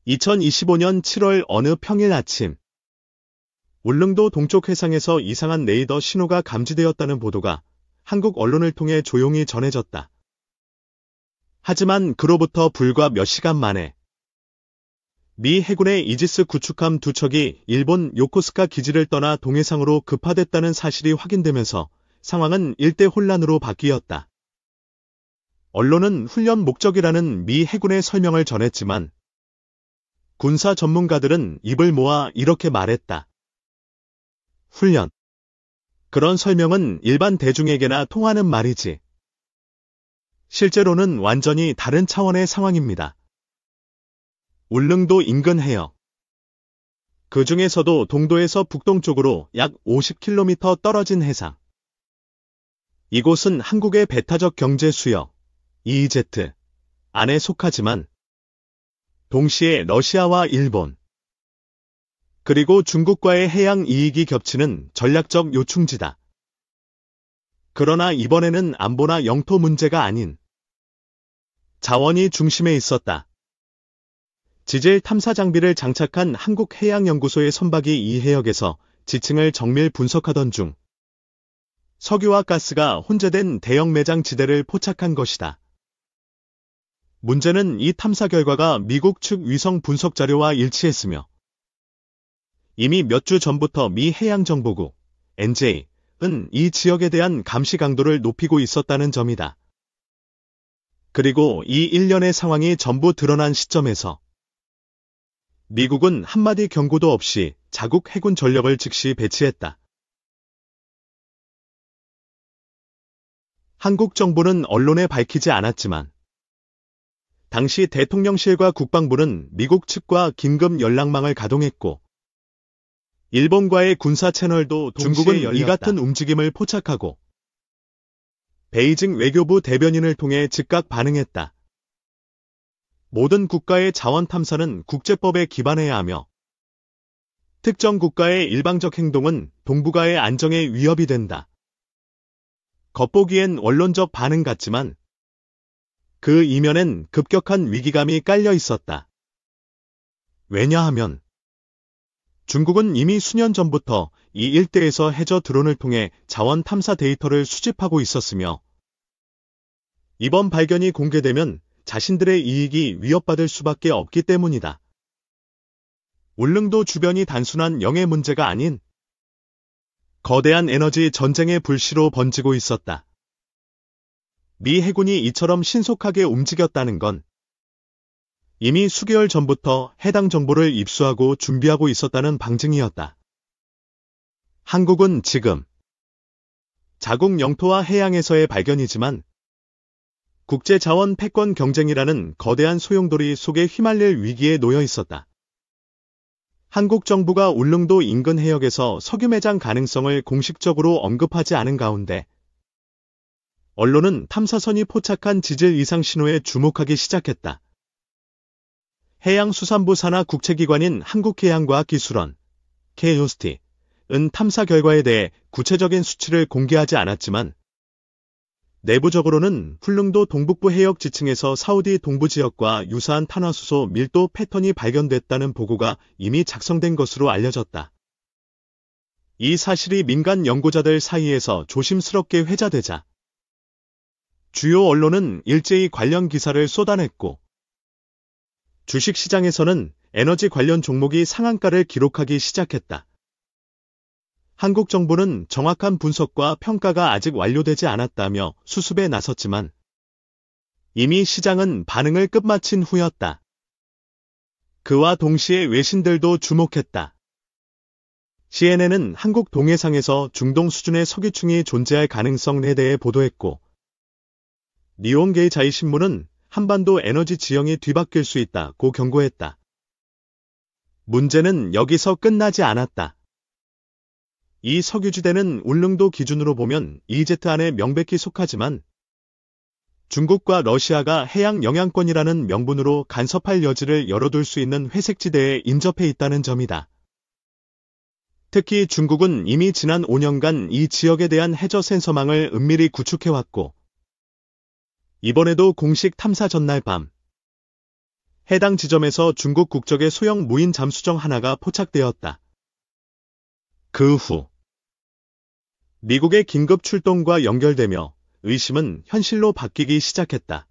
2025년 7월 어느 평일 아침, 울릉도 동쪽 해상에서 이상한 레이더 신호가 감지되었다는 보도가 한국 언론을 통해 조용히 전해졌다. 하지만 그로부터 불과 몇 시간 만에 미 해군의 이지스 구축함 두 척이 일본 요코스카 기지를 떠나 동해상으로 급파됐다는 사실이 확인되면서 상황은 일대 혼란으로 바뀌었다. 언론은 훈련 목적이라는 미 해군의 설명을 전했지만 군사 전문가들은 입을 모아 이렇게 말했다. 훈련. 그런 설명은 일반 대중에게나 통하는 말이지. 실제로는 완전히 다른 차원의 상황입니다. 울릉도 인근 해역. 그 중에서도 동도에서 북동쪽으로 약 50km 떨어진 해상. 이곳은 한국의 배타적 경제 수역, EEZ, 안에 속하지만 동시에 러시아와 일본, 그리고 중국과의 해양 이익이 겹치는 전략적 요충지다. 그러나 이번에는 안보나 영토 문제가 아닌 자원이 중심에 있었다. 지질 탐사 장비를 장착한 한국해양연구소의 선박이 이 해역에서 지층을 정밀 분석하던 중 석유와 가스가 혼재된 대형 매장 지대를 포착한 것이다. 문제는 이 탐사 결과가 미국 측 위성 분석 자료와 일치했으며 이미 몇 주 전부터 미 해양정보국, NJ은 이 지역에 대한 감시 강도를 높이고 있었다는 점이다. 그리고 이 일련의 상황이 전부 드러난 시점에서 미국은 한마디 경고도 없이 자국 해군 전력을 즉시 배치했다. 한국 정부는 언론에 밝히지 않았지만 당시 대통령실과 국방부는 미국 측과 긴급 연락망을 가동했고 일본과의 군사 채널도 중국은 이 같은 움직임을 포착하고 베이징 외교부 대변인을 통해 즉각 반응했다. 모든 국가의 자원 탐사는 국제법에 기반해야 하며 특정 국가의 일방적 행동은 동북아의 안정에 위협이 된다. 겉보기엔 원론적 반응 같지만 그 이면엔 급격한 위기감이 깔려 있었다. 왜냐하면 중국은 이미 수년 전부터 이 일대에서 해저 드론을 통해 자원 탐사 데이터를 수집하고 있었으며 이번 발견이 공개되면 자신들의 이익이 위협받을 수밖에 없기 때문이다. 울릉도 주변이 단순한 영해 문제가 아닌 거대한 에너지 전쟁의 불씨로 번지고 있었다. 미 해군이 이처럼 신속하게 움직였다는 건 이미 수개월 전부터 해당 정보를 입수하고 준비하고 있었다는 방증이었다. 한국은 지금 자국 영토와 해양에서의 발견이지만 국제자원 패권 경쟁이라는 거대한 소용돌이 속에 휘말릴 위기에 놓여 있었다. 한국 정부가 울릉도 인근 해역에서 석유 매장 가능성을 공식적으로 언급하지 않은 가운데 언론은 탐사선이 포착한 지질 이상 신호에 주목하기 시작했다. 해양수산부 산하 국책기관인 한국해양과학기술원, KOST은 탐사 결과에 대해 구체적인 수치를 공개하지 않았지만 내부적으로는 울릉도 동북부 해역 지층에서 사우디 동부 지역과 유사한 탄화수소 밀도 패턴이 발견됐다는 보고가 이미 작성된 것으로 알려졌다. 이 사실이 민간 연구자들 사이에서 조심스럽게 회자되자 주요 언론은 일제히 관련 기사를 쏟아냈고 주식시장에서는 에너지 관련 종목이 상한가를 기록하기 시작했다. 한국 정부는 정확한 분석과 평가가 아직 완료되지 않았다며 수습에 나섰지만 이미 시장은 반응을 끝마친 후였다. 그와 동시에 외신들도 주목했다. CNN은 한국 동해상에서 중동 수준의 석유층이 존재할 가능성에 대해 보도했고 니혼게이 자이신문은 한반도 에너지 지형이 뒤바뀔 수 있다고 경고했다. 문제는 여기서 끝나지 않았다. 이 석유지대는 울릉도 기준으로 보면 EEZ 안에 명백히 속하지만 중국과 러시아가 해양 영향권이라는 명분으로 간섭할 여지를 열어둘 수 있는 회색지대에 인접해 있다는 점이다. 특히 중국은 이미 지난 5년간 이 지역에 대한 해저 센서망을 은밀히 구축해왔고 이번에도 공식 탐사 전날 밤 해당 지점에서 중국 국적의 소형 무인 잠수정 하나가 포착되었다. 그 후 미국의 긴급 출동과 연결되며 의심은 현실로 바뀌기 시작했다.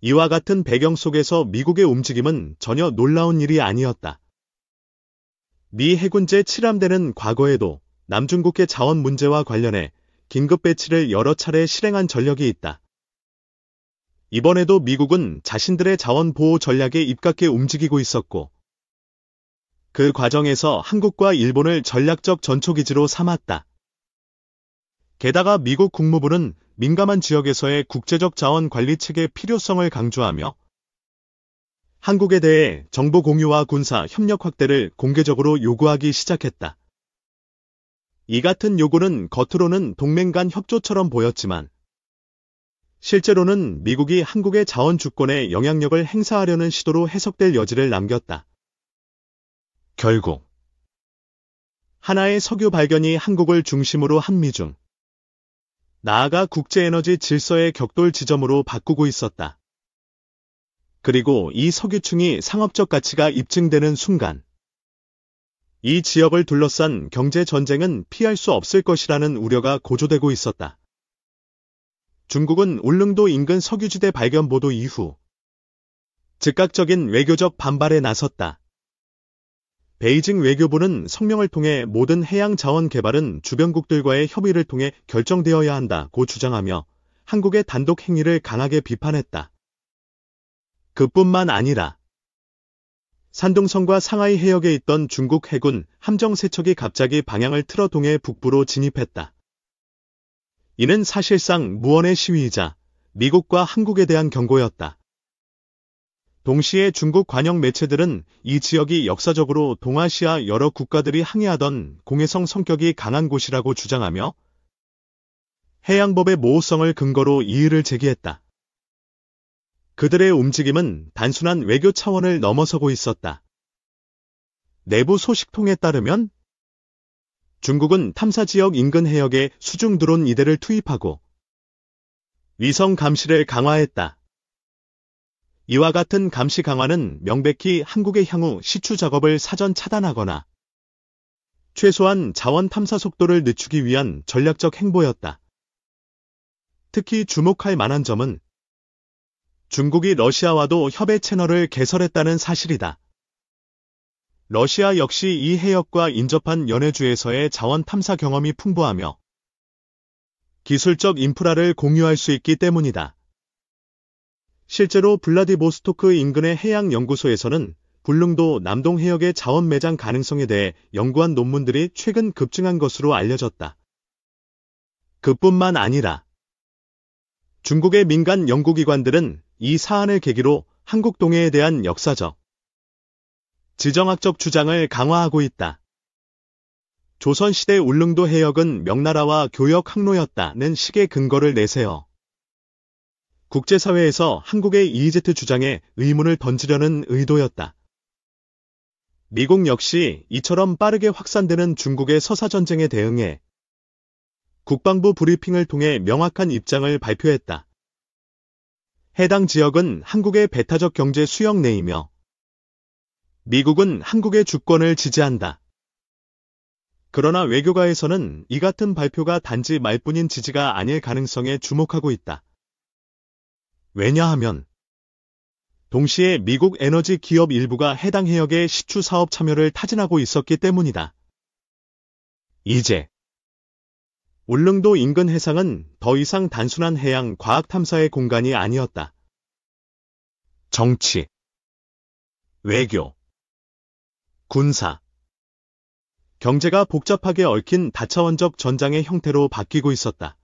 이와 같은 배경 속에서 미국의 움직임은 전혀 놀라운 일이 아니었다. 미 해군 제7함대는 과거에도 남중국해 자원 문제와 관련해 긴급 배치를 여러 차례 실행한 전력이 있다. 이번에도 미국은 자신들의 자원 보호 전략에 입각해 움직이고 있었고, 그 과정에서 한국과 일본을 전략적 전초기지로 삼았다. 게다가 미국 국무부는 민감한 지역에서의 국제적 자원 관리 체계 필요성을 강조하며 한국에 대해 정보 공유와 군사 협력 확대를 공개적으로 요구하기 시작했다. 이 같은 요구는 겉으로는 동맹 간 협조처럼 보였지만 실제로는 미국이 한국의 자원 주권에 영향력을 행사하려는 시도로 해석될 여지를 남겼다. 결국 하나의 석유 발견이 한국을 중심으로 한미중, 나아가 국제에너지 질서의 격돌 지점으로 바꾸고 있었다. 그리고 이 석유층이 상업적 가치가 입증되는 순간, 이 지역을 둘러싼 경제 전쟁은 피할 수 없을 것이라는 우려가 고조되고 있었다. 중국은 울릉도 인근 석유지대 발견 보도 이후 즉각적인 외교적 반발에 나섰다. 베이징 외교부는 성명을 통해 모든 해양 자원 개발은 주변국들과의 협의를 통해 결정되어야 한다고 주장하며 한국의 단독 행위를 강하게 비판했다. 그뿐만 아니라 산둥성과 상하이 해역에 있던 중국 해군 함정 세척이 갑자기 방향을 틀어 동해 북부로 진입했다. 이는 사실상 무언의 시위이자 미국과 한국에 대한 경고였다. 동시에 중국 관영 매체들은 이 지역이 역사적으로 동아시아 여러 국가들이 항해하던 공해성 성격이 강한 곳이라고 주장하며 해양법의 모호성을 근거로 이의를 제기했다. 그들의 움직임은 단순한 외교 차원을 넘어서고 있었다. 내부 소식통에 따르면 중국은 탐사 지역 인근 해역에 수중 드론 2대를 투입하고 위성 감시를 강화했다. 이와 같은 감시 강화는 명백히 한국의 향후 시추 작업을 사전 차단하거나 최소한 자원 탐사 속도를 늦추기 위한 전략적 행보였다. 특히 주목할 만한 점은 중국이 러시아와도 협의 채널을 개설했다는 사실이다. 러시아 역시 이 해역과 인접한 연해주에서의 자원 탐사 경험이 풍부하며 기술적 인프라를 공유할 수 있기 때문이다. 실제로 블라디보스토크 인근의 해양연구소에서는 울릉도 남동 해역의 자원 매장 가능성에 대해 연구한 논문들이 최근 급증한 것으로 알려졌다. 그뿐만 아니라 중국의 민간 연구기관들은 이 사안을 계기로 한국 동해에 대한 역사적, 지정학적 주장을 강화하고 있다. 조선시대 울릉도 해역은 명나라와 교역 항로였다는 식의 근거를 내세워 국제사회에서 한국의 EEZ 주장에 의문을 던지려는 의도였다. 미국 역시 이처럼 빠르게 확산되는 중국의 서사전쟁에 대응해 국방부 브리핑을 통해 명확한 입장을 발표했다. 해당 지역은 한국의 배타적 경제 수역 내이며 미국은 한국의 주권을 지지한다. 그러나 외교가에서는 이 같은 발표가 단지 말뿐인 지지가 아닐 가능성에 주목하고 있다. 왜냐하면 동시에 미국 에너지 기업 일부가 해당 해역의 시추 사업 참여를 타진하고 있었기 때문이다. 이제 울릉도 인근 해상은 더 이상 단순한 해양 과학 탐사의 공간이 아니었다. 정치, 외교, 군사, 경제가 복잡하게 얽힌 다차원적 전장의 형태로 바뀌고 있었다.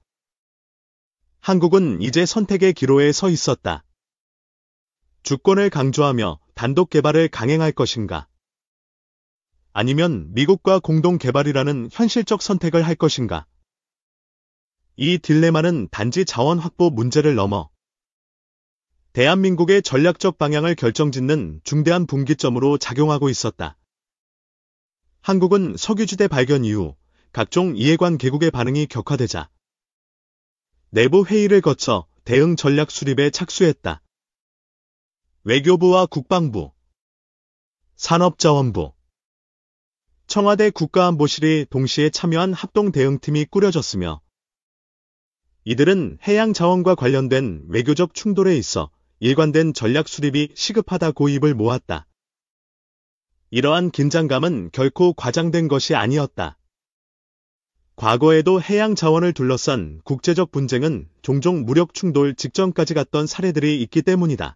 한국은 이제 선택의 기로에 서 있었다. 주권을 강조하며 단독 개발을 강행할 것인가? 아니면 미국과 공동 개발이라는 현실적 선택을 할 것인가? 이 딜레마는 단지 자원 확보 문제를 넘어 대한민국의 전략적 방향을 결정짓는 중대한 분기점으로 작용하고 있었다. 한국은 석유지대 발견 이후 각종 이해관 개국의 반응이 격화되자 내부 회의를 거쳐 대응 전략 수립에 착수했다. 외교부와 국방부, 산업자원부, 청와대 국가안보실이 동시에 참여한 합동대응팀이 꾸려졌으며 이들은 해양자원과 관련된 외교적 충돌에 있어 일관된 전략 수립이 시급하다고 입을 모았다. 이러한 긴장감은 결코 과장된 것이 아니었다. 과거에도 해양 자원을 둘러싼 국제적 분쟁은 종종 무력 충돌 직전까지 갔던 사례들이 있기 때문이다.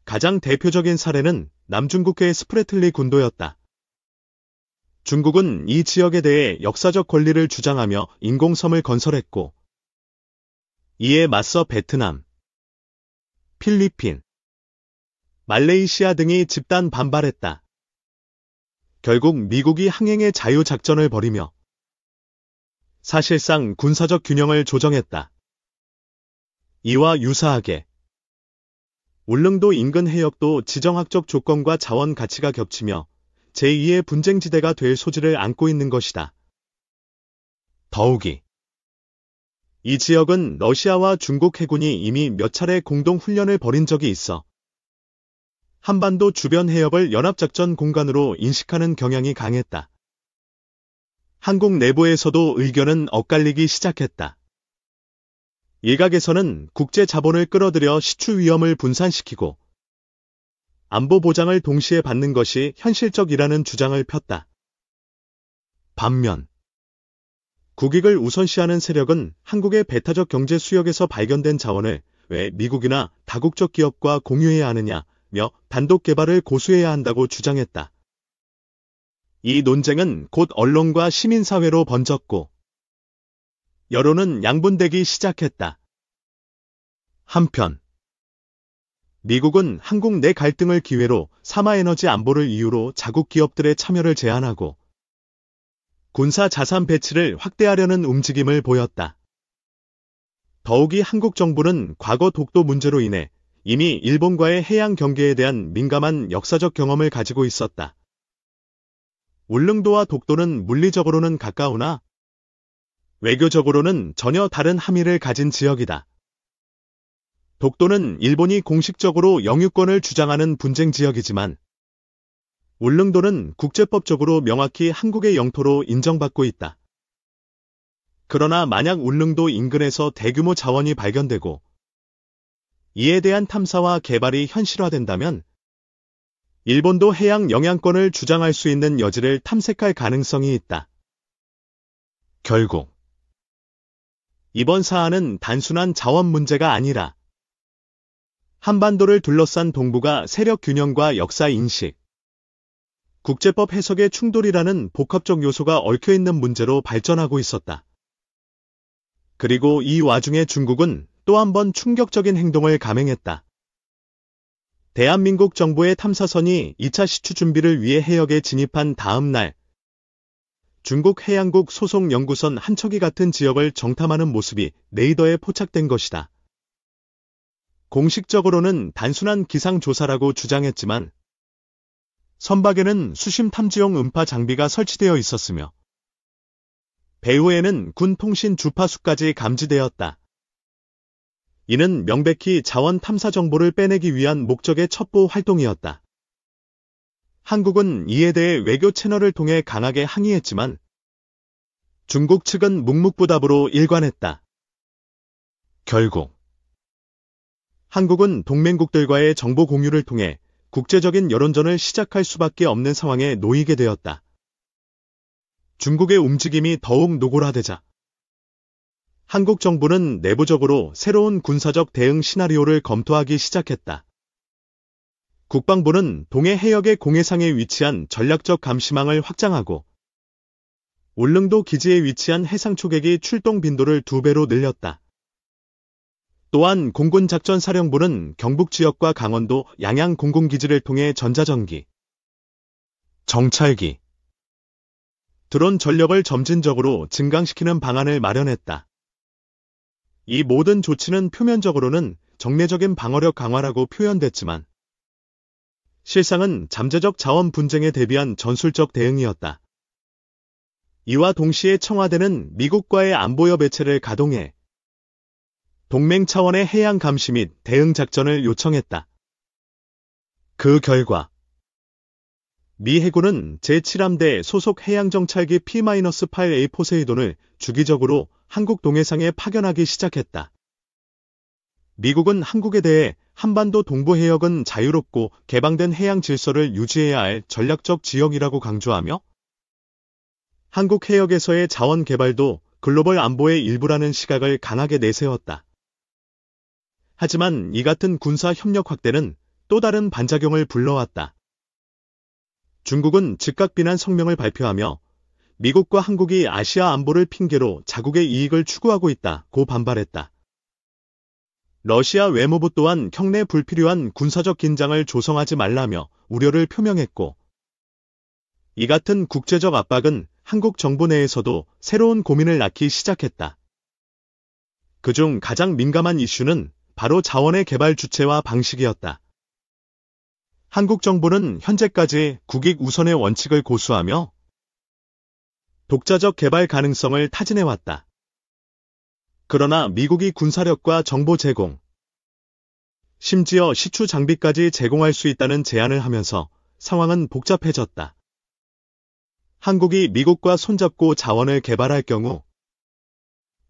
가장 대표적인 사례는 남중국해의 스프래틀리 군도였다. 중국은 이 지역에 대해 역사적 권리를 주장하며 인공섬을 건설했고, 이에 맞서 베트남, 필리핀, 말레이시아 등이 집단 반발했다. 결국 미국이 항행의 자유작전을 벌이며 사실상 군사적 균형을 조정했다. 이와 유사하게 울릉도 인근 해역도 지정학적 조건과 자원 가치가 겹치며 제2의 분쟁지대가 될 소지를 안고 있는 것이다. 더욱이 이 지역은 러시아와 중국 해군이 이미 몇 차례 공동 훈련을 벌인 적이 있어 한반도 주변 해역을 연합작전 공간으로 인식하는 경향이 강했다. 한국 내부에서도 의견은 엇갈리기 시작했다. 일각에서는 국제 자본을 끌어들여 시추 위험을 분산시키고 안보 보장을 동시에 받는 것이 현실적이라는 주장을 폈다. 반면 국익을 우선시하는 세력은 한국의 배타적 경제 수역에서 발견된 자원을 왜 미국이나 다국적 기업과 공유해야 하느냐며 단독 개발을 고수해야 한다고 주장했다. 이 논쟁은 곧 언론과 시민사회로 번졌고 여론은 양분되기 시작했다. 한편 미국은 한국 내 갈등을 기회로 삼화에너지 안보를 이유로 자국 기업들의 참여를 제한하고 군사 자산 배치를 확대하려는 움직임을 보였다. 더욱이 한국 정부는 과거 독도 문제로 인해 이미 일본과의 해양 경계에 대한 민감한 역사적 경험을 가지고 있었다. 울릉도와 독도는 물리적으로는 가까우나 외교적으로는 전혀 다른 함의를 가진 지역이다. 독도는 일본이 공식적으로 영유권을 주장하는 분쟁 지역이지만 울릉도는 국제법적으로 명확히 한국의 영토로 인정받고 있다. 그러나 만약 울릉도 인근에서 대규모 자원이 발견되고 이에 대한 탐사와 개발이 현실화된다면 일본도 해양 영향권을 주장할 수 있는 여지를 탐색할 가능성이 있다. 결국 이번 사안은 단순한 자원 문제가 아니라 한반도를 둘러싼 동북아 세력 균형과 역사 인식, 국제법 해석의 충돌이라는 복합적 요소가 얽혀있는 문제로 발전하고 있었다. 그리고 이 와중에 중국은 또 한 번 충격적인 행동을 감행했다. 대한민국 정부의 탐사선이 2차 시추 준비를 위해 해역에 진입한 다음 날 중국 해양국 소속 연구선 한 척이 같은 지역을 정탐하는 모습이 레이더에 포착된 것이다. 공식적으로는 단순한 기상조사라고 주장했지만 선박에는 수심 탐지용 음파 장비가 설치되어 있었으며 배후에는 군 통신 주파수까지 감지되었다. 이는 명백히 자원 탐사 정보를 빼내기 위한 목적의 첩보 활동이었다. 한국은 이에 대해 외교 채널을 통해 강하게 항의했지만 중국 측은 묵묵부답으로 일관했다. 결국 한국은 동맹국들과의 정보 공유를 통해 국제적인 여론전을 시작할 수밖에 없는 상황에 놓이게 되었다. 중국의 움직임이 더욱 노골화되자 한국 정부는 내부적으로 새로운 군사적 대응 시나리오를 검토하기 시작했다. 국방부는 동해 해역의 공해상에 위치한 전략적 감시망을 확장하고 울릉도 기지에 위치한 해상초계기 출동 빈도를 2배로 늘렸다. 또한 공군작전사령부는 경북 지역과 강원도 양양 공군기지를 통해 전자전기, 정찰기, 드론 전력을 점진적으로 증강시키는 방안을 마련했다. 이 모든 조치는 표면적으로는 정례적인 방어력 강화라고 표현됐지만 실상은 잠재적 자원 분쟁에 대비한 전술적 대응이었다. 이와 동시에 청와대는 미국과의 안보협 매체를 가동해 동맹 차원의 해양 감시 및 대응 작전을 요청했다. 그 결과 미 해군은 제7함대 소속 해양정찰기 P-8A 포세이돈을 주기적으로 한국 동해상에 파견하기 시작했다. 미국은 한국에 대해 한반도 동부 해역은 자유롭고 개방된 해양 질서를 유지해야 할 전략적 지역이라고 강조하며 한국 해역에서의 자원 개발도 글로벌 안보의 일부라는 시각을 강하게 내세웠다. 하지만 이 같은 군사 협력 확대는 또 다른 반작용을 불러왔다. 중국은 즉각 비난 성명을 발표하며 미국과 한국이 아시아 안보를 핑계로 자국의 이익을 추구하고 있다고 반발했다. 러시아 외무부 또한 경내 불필요한 군사적 긴장을 조성하지 말라며 우려를 표명했고, 이 같은 국제적 압박은 한국 정부 내에서도 새로운 고민을 낳기 시작했다. 그중 가장 민감한 이슈는 바로 자원의 개발 주체와 방식이었다. 한국 정부는 현재까지 국익 우선의 원칙을 고수하며 독자적 개발 가능성을 타진해왔다. 그러나 미국이 군사력과 정보 제공, 심지어 시추 장비까지 제공할 수 있다는 제안을 하면서 상황은 복잡해졌다. 한국이 미국과 손잡고 자원을 개발할 경우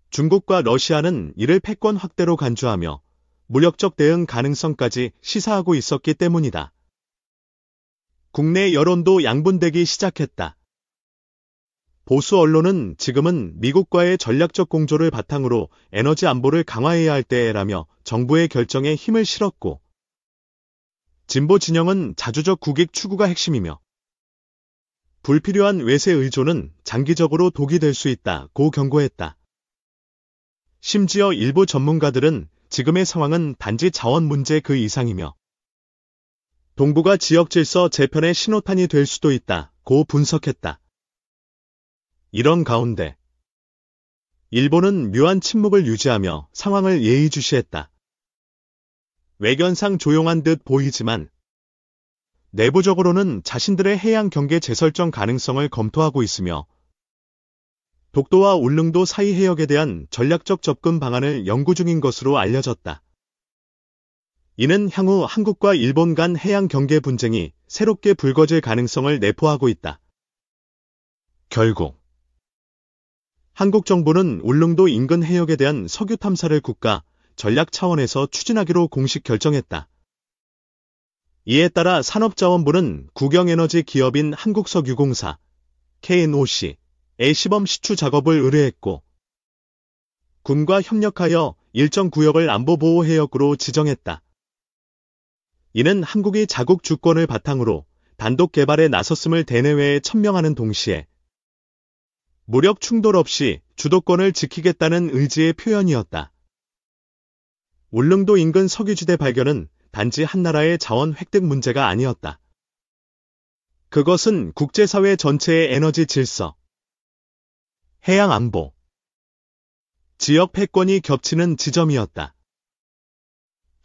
중국과 러시아는 이를 패권 확대로 간주하며 무력적 대응 가능성까지 시사하고 있었기 때문이다. 국내 여론도 양분되기 시작했다. 보수 언론은 지금은 미국과의 전략적 공조를 바탕으로 에너지 안보를 강화해야 할 때라며 정부의 결정에 힘을 실었고, 진보 진영은 자주적 국익 추구가 핵심이며 불필요한 외세 의존은 장기적으로 독이 될 수 있다고 경고했다. 심지어 일부 전문가들은 지금의 상황은 단지 자원 문제 그 이상이며 동북아 지역 질서 재편의 신호탄이 될 수도 있다고 분석했다. 이런 가운데 일본은 묘한 침묵을 유지하며 상황을 예의주시했다. 외견상 조용한 듯 보이지만 내부적으로는 자신들의 해양 경계 재설정 가능성을 검토하고 있으며 독도와 울릉도 사이 해역에 대한 전략적 접근 방안을 연구 중인 것으로 알려졌다. 이는 향후 한국과 일본 간 해양 경계 분쟁이 새롭게 불거질 가능성을 내포하고 있다. 결국 한국 정부는 울릉도 인근 해역에 대한 석유 탐사를 국가 전략 차원에서 추진하기로 공식 결정했다. 이에 따라 산업자원부는 국영에너지 기업인 한국석유공사 KNOC에 시범 시추 작업을 의뢰했고, 군과 협력하여 일정 구역을 안보보호해역으로 지정했다. 이는 한국이 자국 주권을 바탕으로 단독 개발에 나섰음을 대내외에 천명하는 동시에 무력 충돌 없이 주도권을 지키겠다는 의지의 표현이었다. 울릉도 인근 석유지대 발견은 단지 한 나라의 자원 획득 문제가 아니었다. 그것은 국제사회 전체의 에너지 질서, 해양 안보, 지역 패권이 겹치는 지점이었다.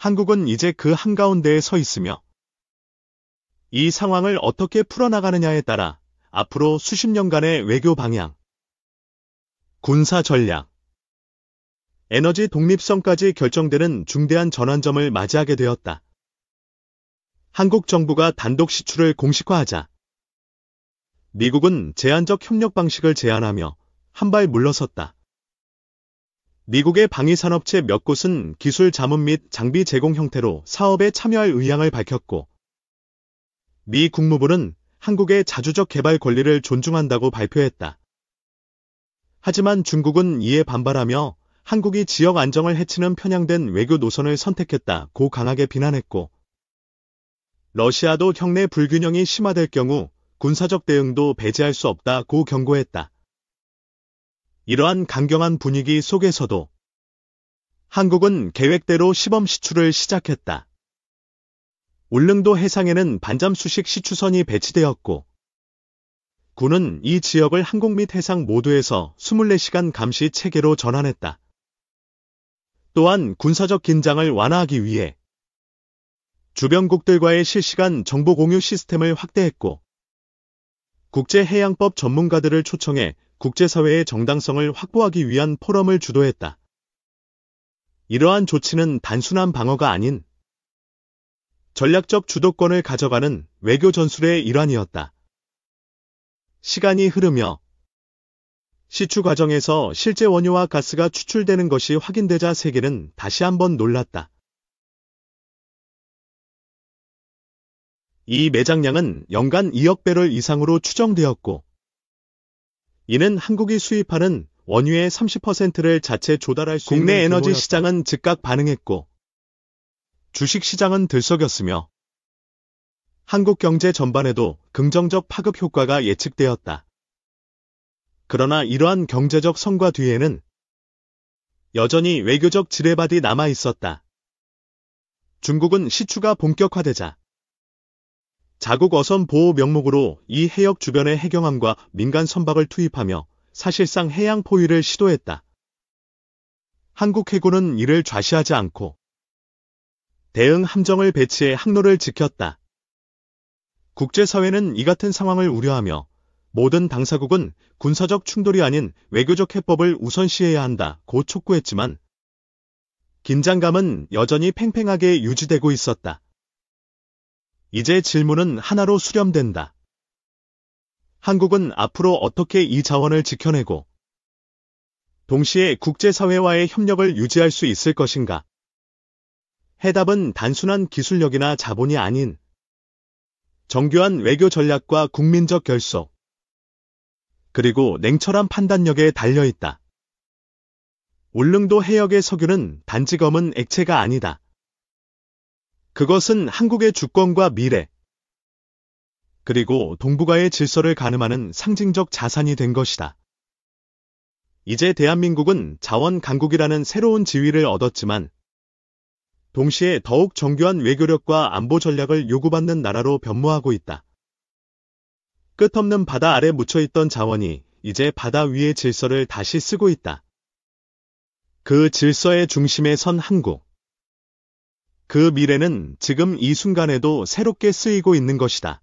한국은 이제 그 한가운데에 서 있으며 이 상황을 어떻게 풀어나가느냐에 따라 앞으로 수십 년간의 외교 방향, 군사 전략, 에너지 독립성까지 결정되는 중대한 전환점을 맞이하게 되었다. 한국 정부가 단독 시추를 공식화하자 미국은 제한적 협력 방식을 제안하며 한 발 물러섰다. 미국의 방위산업체 몇 곳은 기술 자문 및 장비 제공 형태로 사업에 참여할 의향을 밝혔고, 미 국무부는 한국의 자주적 개발 권리를 존중한다고 발표했다. 하지만 중국은 이에 반발하며 한국이 지역 안정을 해치는 편향된 외교 노선을 선택했다고 강하게 비난했고, 러시아도 형내 불균형이 심화될 경우 군사적 대응도 배제할 수 없다고 경고했다. 이러한 강경한 분위기 속에서도 한국은 계획대로 시범 시추를 시작했다. 울릉도 해상에는 반잠수식 시추선이 배치되었고, 군은 이 지역을 항공 및 해상 모두에서 24시간 감시 체계로 전환했다. 또한 군사적 긴장을 완화하기 위해 주변국들과의 실시간 정보 공유 시스템을 확대했고, 국제해양법 전문가들을 초청해 국제사회의 정당성을 확보하기 위한 포럼을 주도했다. 이러한 조치는 단순한 방어가 아닌 전략적 주도권을 가져가는 외교 전술의 일환이었다. 시간이 흐르며 시추 과정에서 실제 원유와 가스가 추출되는 것이 확인되자 세계는 다시 한번 놀랐다. 이 매장량은 연간 2억 배럴 이상으로 추정되었고, 이는 한국이 수입하는 원유의 30%를 자체 조달할 수 있는 국내 에너지 규모였다. 시장은 즉각 반응했고, 주식시장은 들썩였으며, 한국 경제 전반에도 긍정적 파급 효과가 예측되었다. 그러나 이러한 경제적 성과 뒤에는 여전히 외교적 지뢰밭이 남아 있었다. 중국은 시추가 본격화되자 자국 어선 보호 명목으로 이 해역 주변의 해경함과 민간 선박을 투입하며 사실상 해양 포위를 시도했다. 한국 해군은 이를 좌시하지 않고 대응 함정을 배치해 항로를 지켰다. 국제사회는 이 같은 상황을 우려하며 모든 당사국은 군사적 충돌이 아닌 외교적 해법을 우선시해야 한다고 촉구했지만 긴장감은 여전히 팽팽하게 유지되고 있었다. 이제 질문은 하나로 수렴된다. 한국은 앞으로 어떻게 이 자원을 지켜내고 동시에 국제사회와의 협력을 유지할 수 있을 것인가? 해답은 단순한 기술력이나 자본이 아닌 정교한 외교 전략과 국민적 결속, 그리고 냉철한 판단력에 달려있다. 울릉도 해역의 석유는 단지 검은 액체가 아니다. 그것은 한국의 주권과 미래, 그리고 동북아의 질서를 가늠하는 상징적 자산이 된 것이다. 이제 대한민국은 자원 강국이라는 새로운 지위를 얻었지만 동시에 더욱 정교한 외교력과 안보 전략을 요구받는 나라로 변모하고 있다. 끝없는 바다 아래 묻혀있던 자원이 이제 바다 위의 질서를 다시 쓰고 있다. 그 질서의 중심에 선 한국. 그 미래는 지금 이 순간에도 새롭게 쓰이고 있는 것이다.